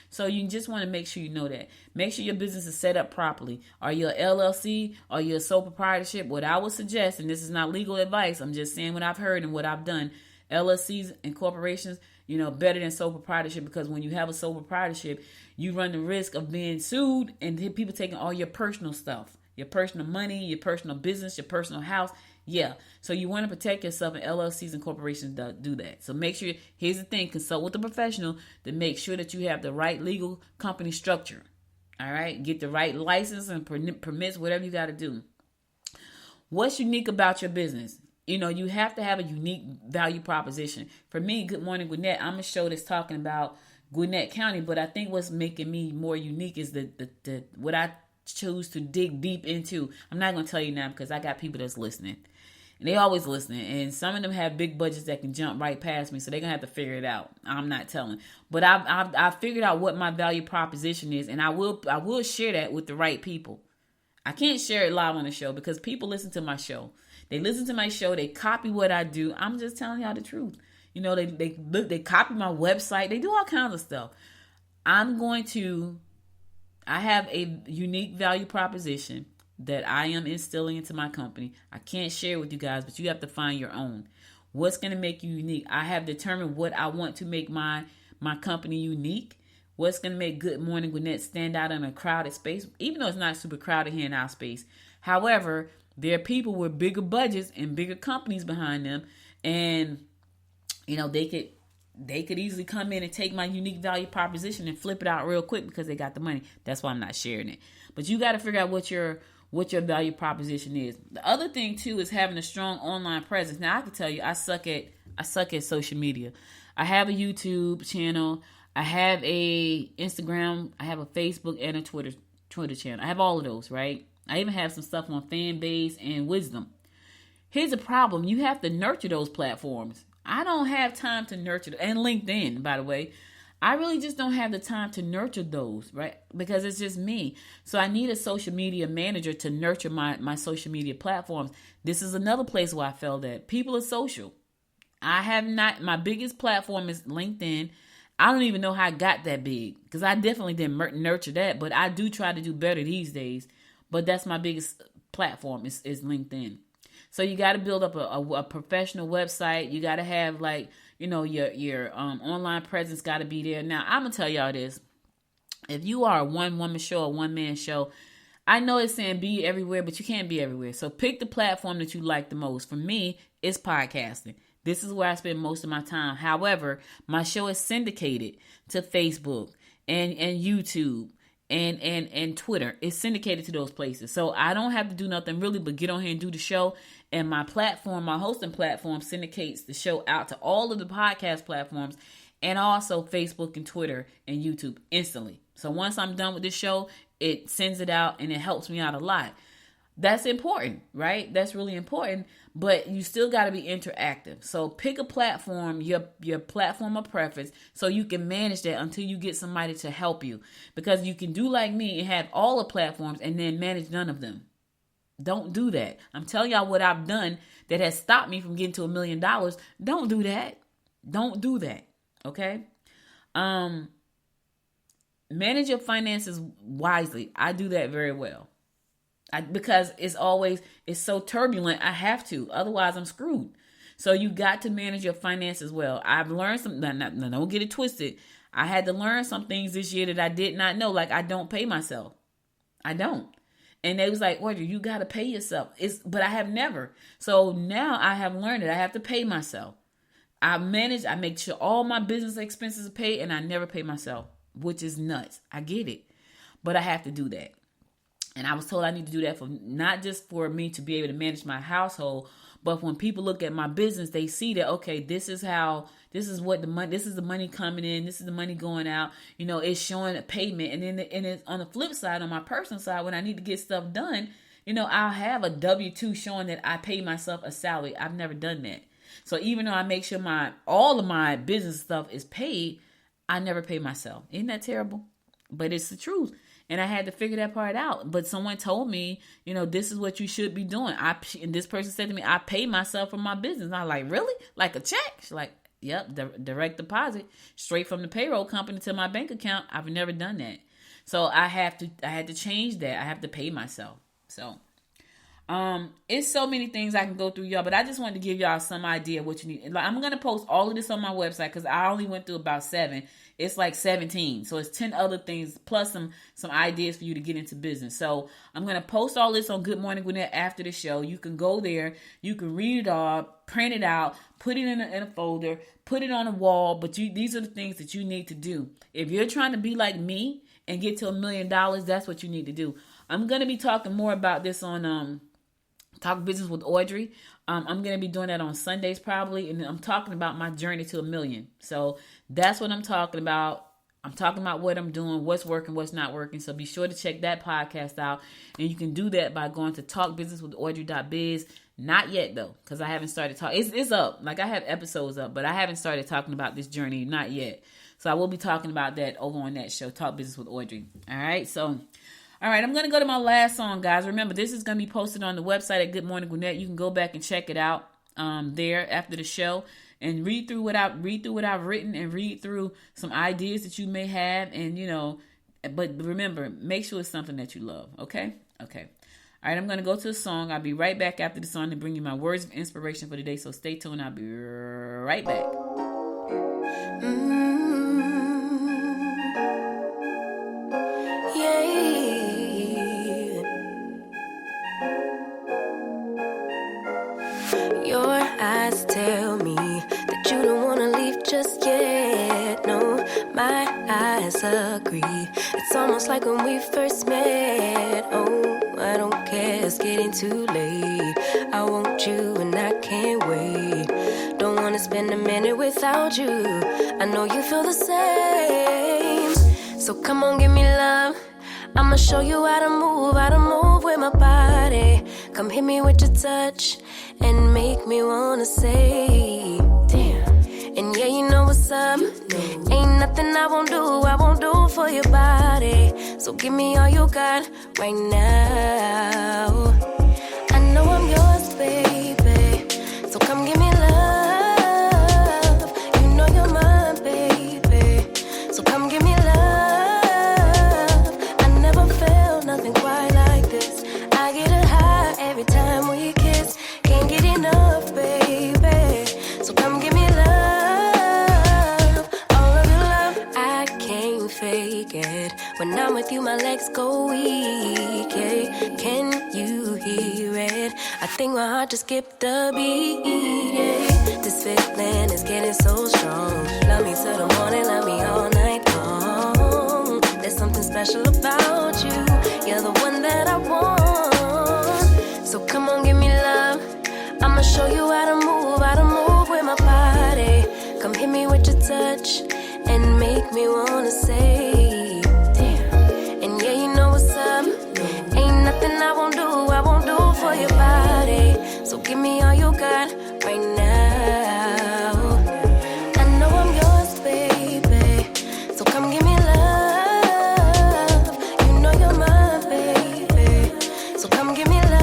So you just want to make sure you know that. Make sure your business is set up properly. Are you an LLC? Are you a sole proprietorship? What I would suggest, and this is not legal advice, I'm just saying what I've heard and what I've done. LLCs and corporations, better than sole proprietorship because when you have a sole proprietorship, you run the risk of being sued and people taking all your personal stuff, your personal money, your personal business, your personal house. Yeah. So you want to protect yourself, and LLCs and corporations do that. So make sure, here's the thing, consult with a professional to make sure that you have the right legal company structure. All right. Get the right license and permits, whatever you got to do. What's unique about your business? You have to have a unique value proposition. For me, Good Morning Gwinnett, I'm a show that's talking about Gwinnett County, but I think what's making me more unique is the what I choose to dig deep into. I'm not going to tell you now because I got people that's listening. And they always listening. And some of them have big budgets that can jump right past me, so they're going to have to figure it out. I'm not telling. But I've figured out what my value proposition is, and I will share that with the right people. I can't share it live on the show because people listen to my show. They listen to my show. They copy what I do. I'm just telling y'all the truth. They copy my website. They do all kinds of stuff. I have a unique value proposition that I am instilling into my company. I can't share with you guys, but you have to find your own. What's going to make you unique? I have determined what I want to make my company unique. What's going to make Good Morning Gwinnett stand out in a crowded space, even though it's not super crowded here in our space. However, there are people with bigger budgets and bigger companies behind them, and they could easily come in and take my unique value proposition and flip it out real quick because they got the money. That's why I'm not sharing it. But you got to figure out what your value proposition is. The other thing too is having a strong online presence. Now I can tell you, I suck at social media. I have a YouTube channel. I have a Instagram. I have a Facebook and a Twitter channel. I have all of those, right? I even have some stuff on Fanbase and Wisdom. Here's the problem. You have to nurture those platforms. I don't have time to nurture them. And LinkedIn, by the way. I really just don't have the time to nurture those, right? Because it's just me. So I need a social media manager to nurture my social media platforms. This is another place where I failed at. People are social. I have not, my biggest platform is LinkedIn. I don't even know how I got that big because I definitely didn't nurture that, but I do try to do better these days. But that's my biggest platform is LinkedIn. So you got to build up a professional website. You got to have your online presence got to be there. Now, I'm going to tell y'all this. If you are a one-woman show or one-man show, I know it's saying be everywhere, but you can't be everywhere. So pick the platform that you like the most. For me, it's podcasting. This is where I spend most of my time. However, my show is syndicated to Facebook and YouTube and Twitter. It's syndicated to those places. So I don't have to do nothing really but get on here and do the show. And my platform, my hosting platform, syndicates the show out to all of the podcast platforms and also Facebook and Twitter and YouTube instantly. So once I'm done with this show, it sends it out and it helps me out a lot. That's important, right? That's really important, but you still got to be interactive. So pick a platform, your platform of preference, so you can manage that until you get somebody to help you. Because you can do like me and have all the platforms and then manage none of them. Don't do that. I'm telling y'all what I've done that has stopped me from getting to $1 million. Don't do that. Don't do that. Okay? Manage your finances wisely. I do that very well. Because it's so turbulent, I have to. Otherwise, I'm screwed. So you got to manage your finances well. I've learned some, don't get it twisted. I had to learn some things this year that I did not know. Like I don't pay myself. I don't. And they was like, Audrey, you got to pay yourself. But I have never. So now I have learned it. I have to pay myself. I make sure all my business expenses are paid and I never pay myself, which is nuts. I get it. But I have to do that. And I was told I need to do that for not just for me to be able to manage my household, but when people look at my business, they see that, okay, this is the money coming in, this is the money going out. It's showing a payment. And then it's on the flip side, on my personal side, when I need to get stuff done, I'll have a W-2 showing that I pay myself a salary. I've never done that. So even though I make sure all of my business stuff is paid, I never pay myself. Isn't that terrible? But it's the truth. And I had to figure that part out. But someone told me, this is what you should be doing. And this person said to me, I pay myself for my business. And I'm like, really? Like a check? She's like, yep, direct deposit straight from the payroll company to my bank account. I've never done that. So I had to change that. I have to pay myself. So it's so many things I can go through, y'all, but I just wanted to give y'all some idea of what you need. Like, I'm going to post all of this on my website because I only went through about 7. It's like 17. So it's 10 other things plus some ideas for you to get into business. So I'm going to post all this on Good Morning Gwinnett after the show. You can go there. You can read it all, print it out, put it in a folder, put it on a wall. But these are the things that you need to do. If you're trying to be like me and get to $1 million, that's what you need to do. I'm going to be talking more about this on Talk Business with Audrey. I'm going to be doing that on Sundays probably. And I'm talking about my journey to $1 million. So that's what I'm talking about. I'm talking about what I'm doing, what's working, what's not working. So be sure to check that podcast out. And you can do that by going to talkbusinesswithaudrey.biz. Not yet though, because I haven't started talking. It's up. Like I have episodes up, but I haven't started talking about this journey. Not yet. So I will be talking about that over on that show, Talk Business with Audrey. All right. So all right, I'm going to go to my last song, guys. Remember, this is going to be posted on the website at Good Morning Gwinnett. You can go back and check it out there after the show and read through what I've written and read through some ideas that you may have. And, but remember, make sure it's something that you love. Okay? Okay. All right, I'm going to go to a song. I'll be right back after the song to bring you my words of inspiration for the day. So stay tuned. I'll be right back. Your eyes tell me that you don't want to leave just yet. No, my eyes agree. It's almost like when we first met. Oh, I don't care, it's getting too late. I want you and I can't wait. Don't want to spend a minute without you. I know you feel the same. So come on, give me love. I'ma show you how to move with my body. Come hit me with your touch and make me wanna say, damn. And yeah, you know what's up. Ain't nothing I won't do for your body. So give me all you got right now. I know I'm yours, baby. So come give me love. You know you're mine, baby. So come give me love. I never felt nothing quite like this. I get a high every time we kiss. Can't get enough, baby. So come give me love. All of your love, I can't fake it. When I'm with you, my legs go weak. Yeah. Can you hear it? I think my heart just skipped a beat. Yeah. This feeling is getting so strong. Love me till the morning, love me all night long. There's something special about you. You're the one that I want. So come on, give me love. I'ma show you how to move with my body. Come hit me with your touch and make me wanna say, damn. And yeah, you know what's up. Ain't nothing I won't do for your body. So give me all you got right now. I know I'm yours, baby. So come give me love. You know you're mine, baby. So come give me love.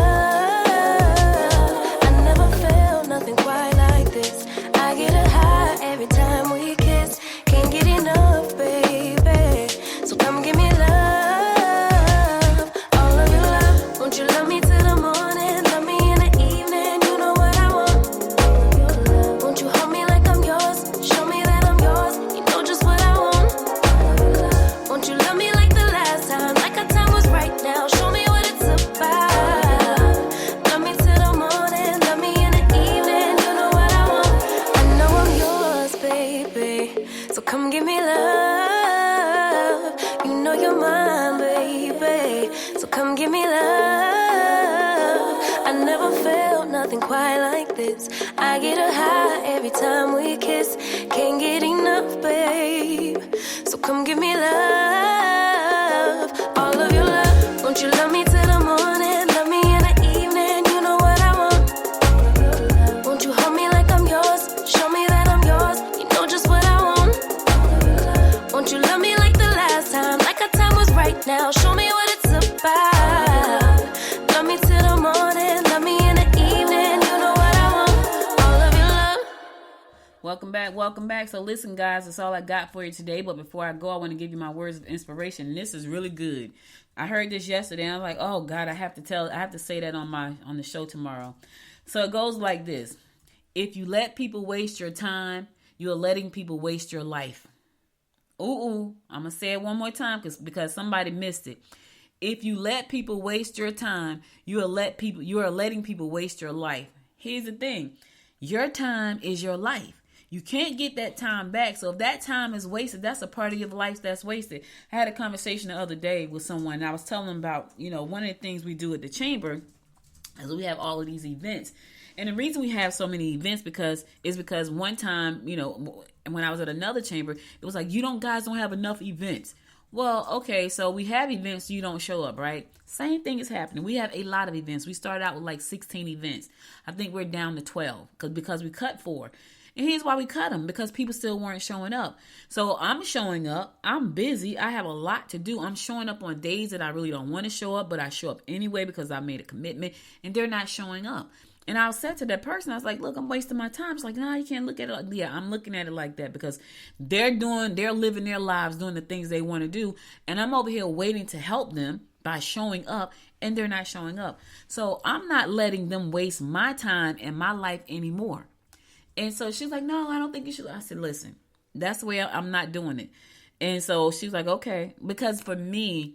I never felt nothing quite like this. I get a high every time we kiss. Can't get enough, baby. So come give me love. All of your love. Won't you love me till the morning? Love me in the evening. You know what I want. Won't you hold me like I'm yours? Show me that I'm yours. You know just what I want. Won't you love me like the last time? Like our time was right now. Show me what it's about. Love me till the morning. Love me in the evening. You know what I want. I know I'm yours, baby. So come give me love. You know you're mine, baby. So come give me love. I never felt nothing quite like this. I get a high every time we kiss. Can't get enough, babe. So come give me love. All of your love. Won't you love me till the morning? Love me in the evening. You know what I want. Won't you hold me like I'm yours? Show me that I'm yours. You know just what I want. Won't you love me like the last time? Like our time was right now. Show me what it's about. Love me till the morning. Love me in the evening. You know what I want. All of your love. Welcome back. So listen, guys, that's all I got for you today. But before I go, I want to give you my words of inspiration. This is really good. I heard this yesterday, and I'm like, oh God, I have to say that on the show tomorrow. So it goes like this: if you let people waste your time, you're letting people waste your life. I'm gonna say it one more time because somebody missed it. If you let people waste your time, you are letting people waste your life. Here's the thing: your time is your life. You can't get that time back. So if that time is wasted, that's a part of your life that's wasted. I had a conversation the other day with someone, and I was telling them about, one of the things we do at the chamber is we have all of these events. And the reason we have so many events is because one time, when I was at another chamber, it was like, guys don't have enough events. Well, okay, so we have events, you don't show up, right? Same thing is happening. We have a lot of events. We started out with like 16 events. I think we're down to 12 because we cut 4. And here's why we cut them, because people still weren't showing up. So I'm showing up. I'm busy. I have a lot to do. I'm showing up on days that I really don't want to show up, but I show up anyway because I made a commitment, and they're not showing up. And I said to that person, I was like, look, I'm wasting my time. It's like, no, you can't look at it like that. Yeah, I'm looking at it like that because they're living their lives, doing the things they want to do. And I'm over here waiting to help them by showing up, and they're not showing up. So I'm not letting them waste my time and my life anymore. And so she's like, no, I don't think you should. I said, listen, that's the way I'm not doing it. And so she's like, okay, because for me,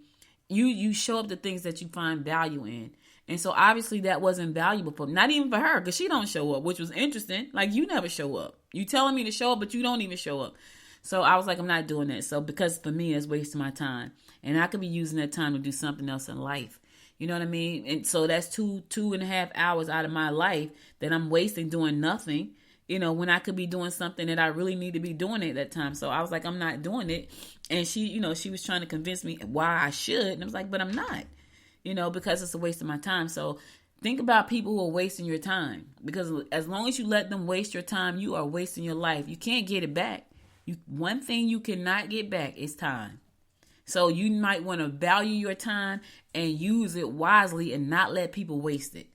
you show up the things that you find value in. And so obviously that wasn't valuable for me, not even for her, because she don't show up, which was interesting. Like, you never show up. You telling me to show up, but you don't even show up. So I was like, I'm not doing that. So because for me, it's wasting my time, and I could be using that time to do something else in life. You know what I mean? And so that's two and a half hours out of my life that I'm wasting doing nothing. when I could be doing something that I really need to be doing at that time. So I was like, I'm not doing it. And she, she was trying to convince me why I should. And I was like, but I'm not, because it's a waste of my time. So think about people who are wasting your time, because as long as you let them waste your time, you are wasting your life. You can't get it back. One thing you cannot get back is time. So you might want to value your time and use it wisely and not let people waste it,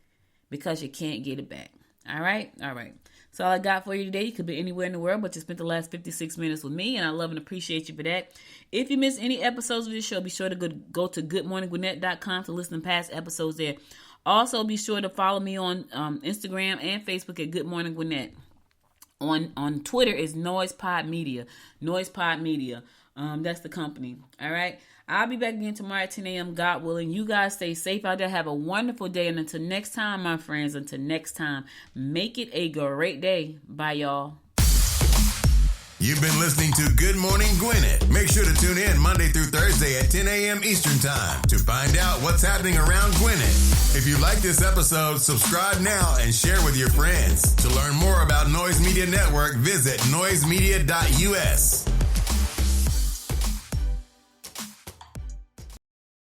because you can't get it back. All right. That's all I got for you today. You could be anywhere in the world, but you spent the last 56 minutes with me, and I love and appreciate you for that. If you missed any episodes of this show, be sure to go to goodmorninggwinnett.com to listen to past episodes there. Also, be sure to follow me on Instagram and Facebook at Good Morning Gwinnett. On Twitter is NoisePod Media. NoisePod Media. That's the company. All right. I'll be back again tomorrow at 10 a.m. God willing. You guys stay safe out there. Have a wonderful day. And until next time, my friends, make it a great day. Bye, y'all. You've been listening to Good Morning Gwinnett. Make sure to tune in Monday through Thursday at 10 a.m. Eastern Time to find out what's happening around Gwinnett. If you like this episode, subscribe now and share with your friends. To learn more about Noise Media Network, visit noisemedia.us.